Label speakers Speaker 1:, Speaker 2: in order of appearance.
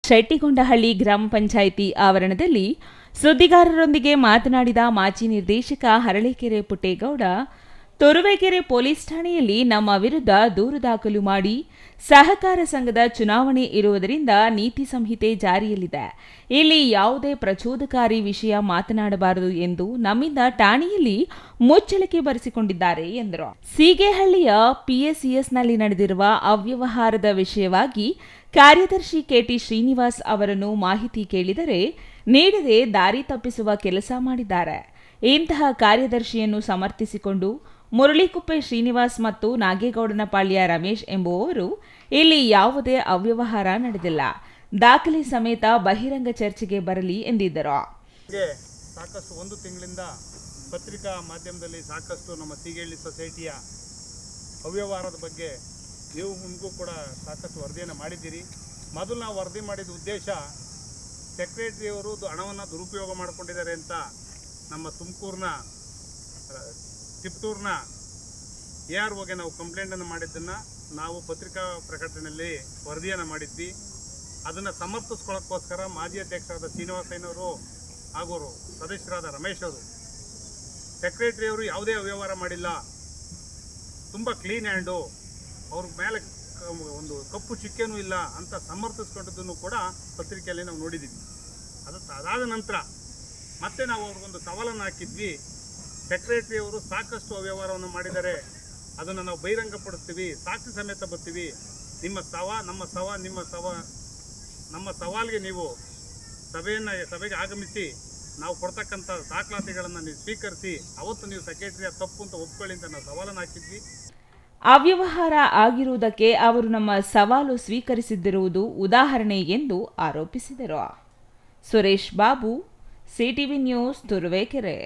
Speaker 1: ಶೆಟ್ಟಿಗೊಂಡಹಳ್ಳಿ ಗ್ರಾಮ ಪಂಚಾಯಿತಿ ಆವರಣದಲ್ಲಿ ಸುದ್ದಿಗಾರರೊಂದಿಗೆ ಮಾತನಾಡಿದ ಮಾಜಿ ನಿರ್ದೇಶಕ ಹರಳೀಕೆರೆ ಪುಟ್ಟೇಗೌಡ, ತುರುವೇಕೆರೆ ಪೊಲೀಸ್ ಠಾಣೆಯಲ್ಲಿ ನಮ್ಮ ವಿರುದ್ಧ ದೂರು ದಾಖಲು ಮಾಡಿ ಸಹಕಾರ ಸಂಘದ ಚುನಾವಣೆ ಇರುವುದರಿಂದ ನೀತಿ ಸಂಹಿತೆ ಜಾರಿಯಲ್ಲಿದೆ. ಇಲ್ಲಿ ಯಾವುದೇ ಪ್ರಚೋದಕಾರಿ ವಿಷಯ ಮಾತನಾಡಬಾರದು ಎಂದು ನಮ್ಮಿಂದ ಠಾಣೆಯಲ್ಲಿ ಮುಚ್ಚಳಿಕೆ ಬರೆಸಿಕೊಂಡಿದ್ದಾರೆ ಎಂದರು. ಸೀಗೆಹಳ್ಳಿಯ ಪಿಎಸಿಎಸ್ನಲ್ಲಿ ನಡೆದಿರುವ ಅವ್ಯವಹಾರದ ವಿಷಯವಾಗಿ ಕಾರ್ಯದರ್ಶಿ ಕೆಟಿ ಶ್ರೀನಿವಾಸ್ ಅವರನ್ನು ಮಾಹಿತಿ ಕೇಳಿದರೆ ನೀಡದೆ ದಾರಿ ತಪ್ಪಿಸುವ ಕೆಲಸ ಮಾಡಿದ್ದಾರೆ. ಇಂತಹ ಕಾರ್ಯದರ್ಶಿಯನ್ನು ಸಮರ್ಥಿಸಿಕೊಂಡು ಮುರಳಿಕುಪ್ಪೆ ಶ್ರೀನಿವಾಸ್ ಮತ್ತು ನಾಗೇಗೌಡನಪಾಳ್ಯ ರಮೇಶ್ ಎಂಬುವವರು ಇಲ್ಲಿ ಯಾವುದೇ ಅವ್ಯವಹಾರ ನಡೆದಿಲ್ಲ, ದಾಖಲೆ ಸಮೇತ ಬಹಿರಂಗ ಚರ್ಚೆಗೆ ಬರಲಿ ಎಂದಿದ್ದರು.
Speaker 2: ಸಾಕಷ್ಟು ಒಂದು ತಿಂಗಳಿಂದ ಪತ್ರಿಕಾ ಮಾಧ್ಯಮದಲ್ಲಿ ಸಾಕಷ್ಟು ನಮ್ಮ ಸೀಗೆಹಳ್ಳಿ ಸೊಸೈಟಿಯ ಅವ್ಯವಹಾರದ ಬಗ್ಗೆ ನೀವು ಮುಂದೂ ಕೂಡ ಸಾಕಷ್ಟು ವರದಿಯನ್ನು ಮಾಡಿದ್ದೀರಿ. ಮೊದಲು ನಾವು ವರದಿ ಮಾಡಿದ ಉದ್ದೇಶ ಸೆಕ್ರೆಟರಿಯವರು ಹಣವನ್ನು ದುರುಪಯೋಗ ಮಾಡಿಕೊಂಡಿದ್ದಾರೆ ಅಂತ ನಮ್ಮ ತುಮಕೂರಿನ ತಿಪ್ಟೂರಿನ AROಗೆ ನಾವು ಕಂಪ್ಲೇಂಟನ್ನು ಮಾಡಿದ್ದನ್ನು ನಾವು ಪತ್ರಿಕಾ ಪ್ರಕಟಣೆಯಲ್ಲಿ ವರದಿಯನ್ನು ಮಾಡಿದ್ವಿ. ಅದನ್ನು ಸಮರ್ಥಿಸ್ಕೊಳ್ಳೋಕ್ಕೋಸ್ಕರ ಮಾಜಿ ಅಧ್ಯಕ್ಷರಾದ ಶ್ರೀನಿವಾಸಯ್ಯನವರು ಹಾಗೂ ಸದಸ್ಯರಾದ ರಮೇಶ್ ಅವರು ಸೆಕ್ರೆಟರಿಯವರು ಯಾವುದೇ ಅವ್ಯವಹಾರ ಮಾಡಿಲ್ಲ, ತುಂಬ ಕ್ಲೀನ್ ಹ್ಯಾಂಡು, ಅವ್ರ ಮೇಲೆ ಒಂದು ಕಪ್ಪು ಚಿಕ್ಕೇನೂ ಇಲ್ಲ ಅಂತ ಸಮರ್ಥಿಸ್ಕೊಂಡದ್ದನ್ನು ಕೂಡ ಪತ್ರಿಕೆಯಲ್ಲಿ ನಾವು ನೋಡಿದ್ದೀವಿ. ಅದಾದ ನಂತರ ಮತ್ತೆ ನಾವು ಅವ್ರಿಗೊಂದು ಸವಾಲನ್ನು ಹಾಕಿದ್ವಿ. ಸೆಕ್ರೆಟರಿಯವರು ಸಾಕಷ್ಟು ಅವ್ಯವಹಾರವನ್ನು ಮಾಡಿದ್ದಾರೆ, ಅದನ್ನು ನಾವು ಬಹಿರಂಗಪಡಿಸ್ತೀವಿ, ಸಾಕ್ಷಿ ಸಮೇತ ಬರ್ತೀವಿ, ನಮ್ಮ ಸವಾಲಿಗೆ ನೀವು ಸಭೆಗೆ ಆಗಮಿಸಿ ನಾವು ಕೊಡ್ತಕ್ಕಂಥ ದಾಖಲಾತಿಗಳನ್ನು ನೀವು ಸ್ವೀಕರಿಸಿ ಅವತ್ತು ನೀವು ಸೆಕ್ರೆಟರಿಯ ತಪ್ಪು ಅಂತ ಒಪ್ಕೊಳ್ಳಿ ಅಂತ ನಾವು ಸವಾಲನ್ನು ಹಾಕಿದ್ವಿ.
Speaker 1: ಅವ್ಯವಹಾರ ಆಗಿರುವುದಕ್ಕೆ ಅವರು ನಮ್ಮ ಸವಾಲು ಸ್ವೀಕರಿಸಿದ್ದಿರುವುದು ಉದಾಹರಣೆ ಎಂದು ಆರೋಪಿಸಿದರು. Suresh Babu, CTV news, Turuvekere.